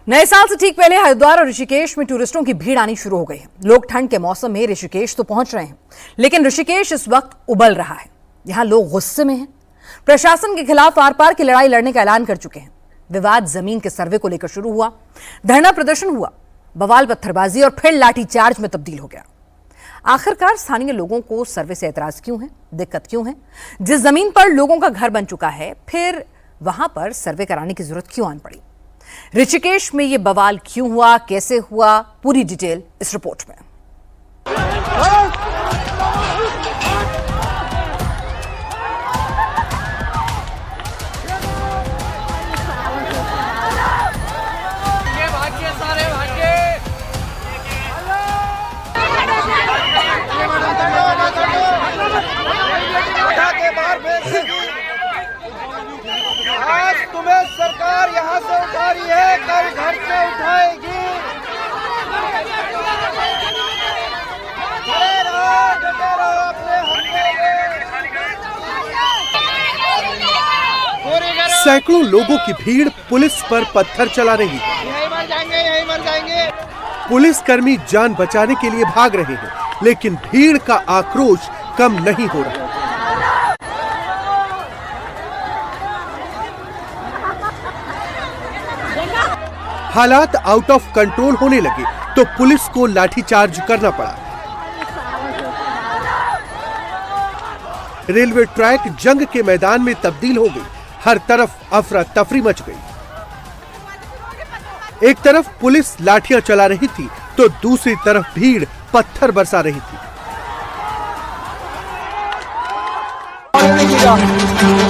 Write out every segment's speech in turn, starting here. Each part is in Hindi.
नए साल से ठीक पहले हरिद्वार और ऋषिकेश में टूरिस्टों की भीड़ आनी शुरू हो गई है। लोग ठंड के मौसम में ऋषिकेश तो पहुंच रहे हैं, लेकिन ऋषिकेश इस वक्त उबल रहा है। यहां लोग गुस्से में हैं, प्रशासन के खिलाफ आर पार की लड़ाई लड़ने का ऐलान कर चुके हैं। विवाद जमीन के सर्वे को लेकर शुरू हुआ, धरना प्रदर्शन हुआ, बवाल पत्थरबाजी और फिर लाठीचार्ज में तब्दील हो गया। आखिरकार स्थानीय लोगों को सर्वे से एतराज क्यों है, दिक्कत क्यों है? जिस जमीन पर लोगों का घर बन चुका है, फिर वहां पर सर्वे कराने की जरूरत क्यों आन पड़ी? ऋषिकेश में यह बवाल क्यों हुआ, कैसे हुआ, पूरी डिटेल इस रिपोर्ट में। आज तुम्हें सरकार यहाँ से उठा रही है, कल घर से उठाएगी। डटे रहो अपने हक। सैकड़ों लोगों की भीड़ पुलिस पर पत्थर चला रही है। यहीं मर जाएंगे, यहीं मर जाएंगे। पुलिसकर्मी जान बचाने के लिए भाग रहे हैं, लेकिन भीड़ का आक्रोश कम नहीं हो रहा। हालात आउट ऑफ कंट्रोल होने लगे तो पुलिस को लाठीचार्ज करना पड़ा। रेलवे ट्रैक जंग के मैदान में तब्दील हो गई। हर तरफ अफरा तफरी मच गई। एक तरफ पुलिस लाठियां चला रही थी तो दूसरी तरफ भीड़ पत्थर बरसा रही थी।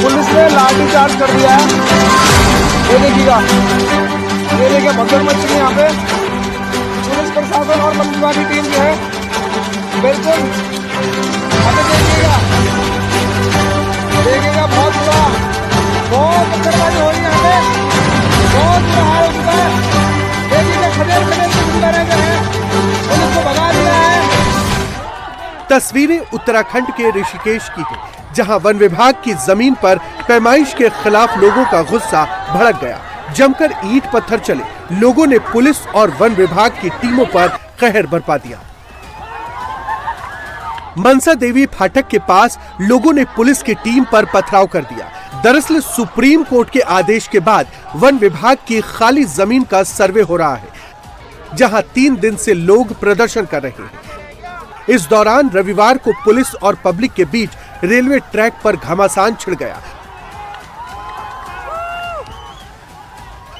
पुलिस ने लाठीचार्ज कर दिया है। ये देखिएगा, ये देखिए भगदड़ मच रही है यहाँ पे। पुलिस प्रशासन और बंदूकधारी टीम जो है, बिल्कुल हमें देखिएगा बहुत पत्थरबाजी हो रही है। यहाँ पे बहुत बुरा हाल हो चुका है। देखिए खदेड़ के जिंदा रह गए हैं, पुलिस को भगा दिया है। तस्वीरें उत्तराखंड के ऋषिकेश की है, जहां वन विभाग की जमीन पर पैमाइश के खिलाफ लोगों का गुस्सा भड़क गया। जमकर ईंट पत्थर चले, लोगों ने पुलिस और वन विभाग की टीमों पर कहर बरपा दिया। मनसा देवी फाटक के पास लोगों ने पुलिस की टीम पर पथराव कर दिया। दरअसल सुप्रीम कोर्ट के आदेश के बाद वन विभाग की खाली जमीन का सर्वे हो रहा है, जहां 3 दिन से लोग प्रदर्शन कर रहे हैं। इस दौरान रविवार को पुलिस और पब्लिक के बीच रेलवे ट्रैक पर घमासान छिड़ गया।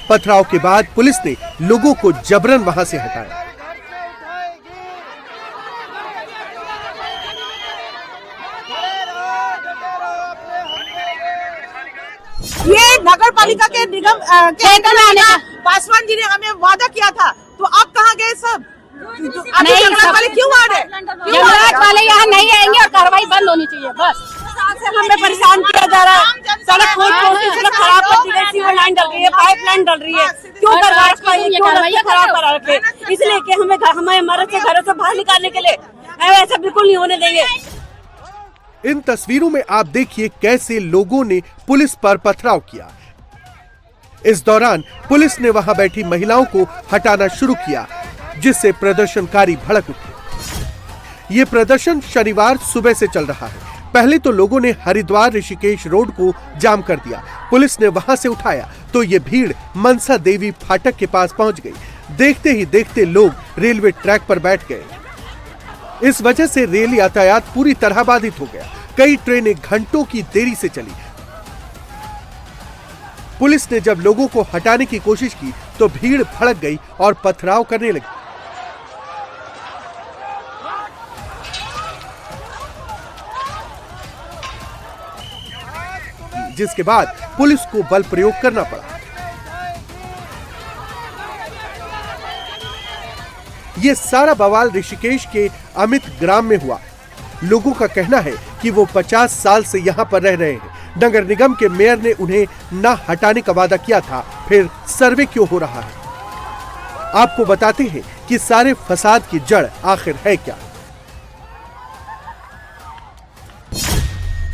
पथराव के बाद पुलिस ने लोगों को जबरन वहां से हटाया। ये नगर पालिका के निगम के पासवान जी ने हमें वादा किया था, तो अब कहाँ गए सब? नहीं, जंगलात वाले क्यों आ रहे? जंगलात वाले यहाँ नहीं आएंगे और कार्रवाई बंद होनी चाहिए बस। हमें परेशान किया जा रहा है। सड़क सड़क खराब कर दी गई, सीवर लाइन डल रही है, पाइप लाइन डल रही है। क्यों खराब करा रखे? इसलिए कि हमें हमारे घरों से बाहर निकालने के लिए, ऐसा बिल्कुल नहीं होने देंगे। इन तस्वीरों में आप देखिए कैसे लोगों ने पुलिस पर पथराव किया। इस दौरान पुलिस ने वहां बैठी महिलाओं को हटाना शुरू किया, जिससे प्रदर्शनकारी भड़क उठे। ये प्रदर्शन शनिवार सुबह से चल रहा है। पहले तो लोगों ने हरिद्वार ऋषिकेश रोड को जाम कर दिया। पुलिस ने वहां से उठाया तो ये भीड़ मनसा देवी फाटक के पास पहुंच गई। देखते ही देखते लोग रेलवे ट्रैक पर बैठ गए। इस वजह से रेल यातायात पूरी तरह बाधित हो गया। कई ट्रेनें घंटों की देरी से चली। पुलिस ने जब लोगों को हटाने की कोशिश की तो भीड़ भड़क गई और पथराव करने लगी, जिसके बाद पुलिस को बल प्रयोग करना पड़ा। यह सारा बवाल ऋषिकेश के अमित ग्राम में हुआ। लोगों का कहना है कि वो 50 साल से यहाँ पर रह रहे हैं। नगर निगम के मेयर ने उन्हें न हटाने का वादा किया था, फिर सर्वे क्यों हो रहा है? आपको बताते हैं कि सारे फसाद की जड़ आखिर है क्या।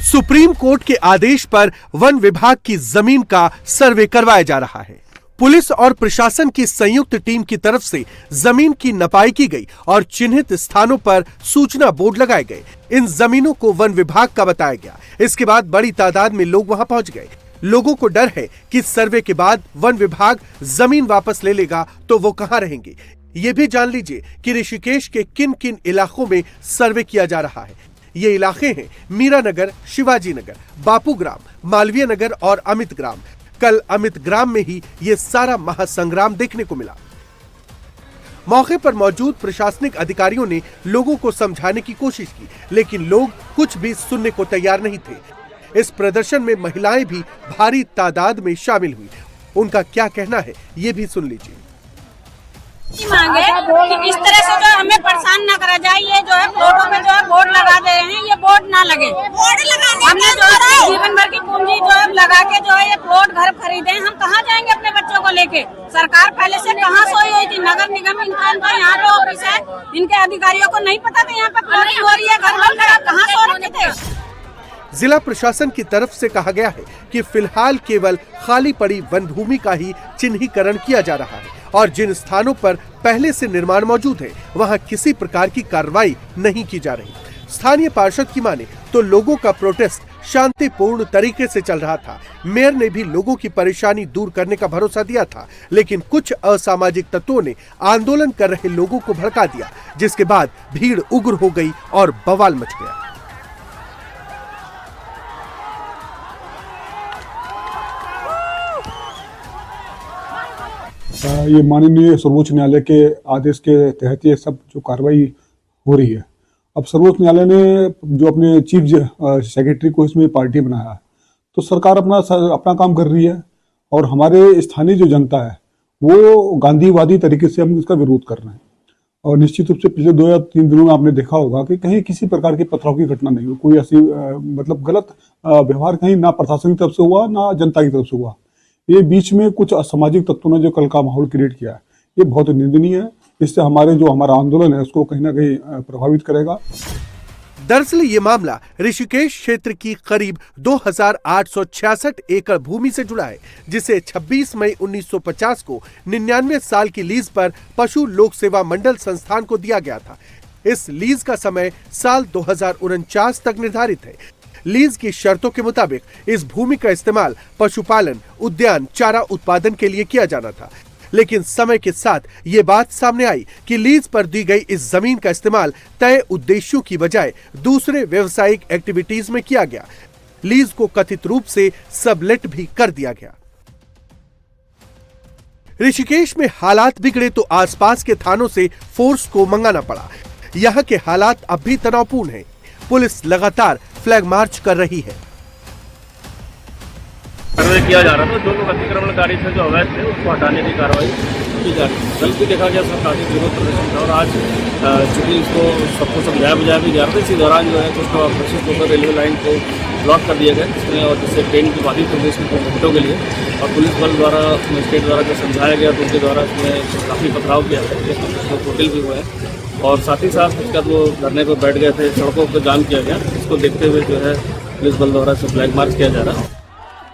सुप्रीम कोर्ट के आदेश पर वन विभाग की जमीन का सर्वे करवाया जा रहा है। पुलिस और प्रशासन की संयुक्त टीम की तरफ से जमीन की नपाई की गई और चिन्हित स्थानों पर सूचना बोर्ड लगाए गए। इन जमीनों को वन विभाग का बताया गया। इसके बाद बड़ी तादाद में लोग वहां पहुंच गए। लोगों को डर है कि सर्वे के बाद वन विभाग जमीन वापस ले लेगा तो वो कहां रहेंगे। ये भी जान लीजिए कि ऋषिकेश के किन किन इलाकों में सर्वे किया जा रहा है। ये इलाके हैं मीरा नगर, शिवाजी नगर, बापू ग्राम, मालवीय नगर और अमित ग्राम। कल अमित ग्राम में ही ये सारा महासंग्राम देखने को मिला। मौके पर मौजूद प्रशासनिक अधिकारियों ने लोगों को समझाने की कोशिश की, लेकिन लोग कुछ भी सुनने को तैयार नहीं थे। इस प्रदर्शन में महिलाएं भी भारी तादाद में शामिल हुई। उनका क्या कहना है ये भी सुन लीजिए। मांगे कि इस तरह से जो हमें परेशान ना करा जाए। ये जो है प्लॉटों में जो है बोर्ड लगा दे रहे हैं, ये बोर्ड ना लगे। बोर्ड लगाने हमने जो है जीवन भर की पूंजी जो है लगा के जो है ये प्लॉट घर खरीदे, हम कहाँ जाएंगे अपने बच्चों को लेके। सरकार पहले से कहाँ सोई हुई थी। नगर निगम इनका यहाँ पे ऑफिस है, इनके अधिकारियों को नहीं पता था यहाँ पे प्लॉटिंग हो रही है, घर बन रहा, कहाँ सो रखे थे। जिला प्रशासन की तरफ से कहा गया है कि फिलहाल केवल खाली पड़ी वन भूमि का ही चिन्हीकरण किया जा रहा है और जिन स्थानों पर पहले से निर्माण मौजूद है वहां किसी प्रकार की कार्रवाई नहीं की जा रही। स्थानीय पार्षद की माने तो लोगों का प्रोटेस्ट शांतिपूर्ण तरीके से चल रहा था। मेयर ने भी लोगों की परेशानी दूर करने का भरोसा दिया था, लेकिन कुछ असामाजिक तत्वों ने आंदोलन कर रहे लोगों को भड़का दिया, जिसके बाद भीड़ उग्र हो गई और बवाल मच गया। ये माननीय सर्वोच्च न्यायालय के आदेश के तहत ये सब जो कार्रवाई हो रही है। अब सर्वोच्च न्यायालय ने जो अपने चीफ सेक्रेटरी को इसमें पार्टी बनाया है, तो सरकार अपना काम कर रही है और हमारे स्थानीय जो जनता है वो गांधीवादी तरीके से हम इसका विरोध कर रहे हैं। और निश्चित रूप से पिछले 2 या 3 दिनों में आपने देखा होगा कि कहीं किसी प्रकार की पथराव की घटना नहीं हुई। कोई ऐसी मतलब गलत व्यवहार कहीं ना प्रशासन की तरफ से हुआ ना जनता की तरफ से हुआ। ये बीच में कुछ असामाजिक तत्वों ने जो कल का माहौल क्रिएट किया है, ये बहुत निंदनीय है। इससे हमारा आंदोलन है उसको कहीं ना कहीं प्रभावित करेगा। दरअसल ये मामला ऋषिकेश क्षेत्र की करीब 2866 एकड़ भूमि से जुड़ा है, जिसे 26 मई 1950 को 99 साल की लीज पर पशु लोक सेवा मंडल संस्थान को दिया गया था। इस लीज का समय साल 2049 तक निर्धारित है। लीज की शर्तों के मुताबिक इस भूमि का इस्तेमाल पशुपालन, उद्यान, चारा उत्पादन के लिए किया जाना था, लेकिन समय के साथ ये बात सामने आई कि लीज पर दी गई इस जमीन का इस्तेमाल तय उद्देश्यों की बजाय दूसरे व्यवसायिक एक्टिविटीज में किया गया। लीज को कथित रूप से सबलेट भी कर दिया गया। ऋषिकेश में हालात बिगड़े तो आसपास के थानों से फोर्स को मंगाना पड़ा। यहाँ के हालात अब भी तनावपूर्ण हैं। पुलिस लगातार फ्लैग मार्च कर रही है। सर्वे किया जा रहा था, जो लोग अतिक्रमणकारी थे, जो अवैध थे, उसको हटाने की कार्रवाई की जा रही है। कल भी देखा गया सब काफी विरोध प्रदर्शन था और आज चूंकि इसको सबको समझाया बुझाया भी जा रहा था, इसी दौरान जो है कुछ अप्रशिक्षित होकर रेलवे लाइन को ब्लॉक कर दिया गया, जिसमें और जिससे ट्रेन की बाधित हो गई इसमें कुछ घंटों के लिए। और पुलिस बल द्वारा, स्टेट द्वारा जो समझाया गया तो उनके द्वारा इसमें काफ़ी पथराव किया गया, जिसमें कुछ लोग चोटिल भी हुए हैं और साथ ही साथ उसके बाद वो धरने पर बैठ गए थे। सड़कों को जाम किया गया। इसको देखते हुए जो है पुलिस बल द्वारा से फ्लैग मार्च किया जा रहा है।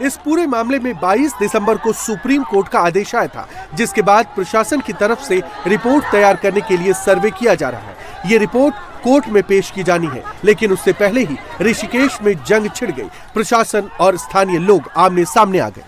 इस पूरे मामले में 22 दिसंबर को सुप्रीम कोर्ट का आदेश आया था, जिसके बाद प्रशासन की तरफ से रिपोर्ट तैयार करने के लिए सर्वे किया जा रहा है। ये रिपोर्ट कोर्ट में पेश की जानी है, लेकिन उससे पहले ही ऋषिकेश में जंग छिड़ गई। प्रशासन और स्थानीय लोग आमने सामने आ गए।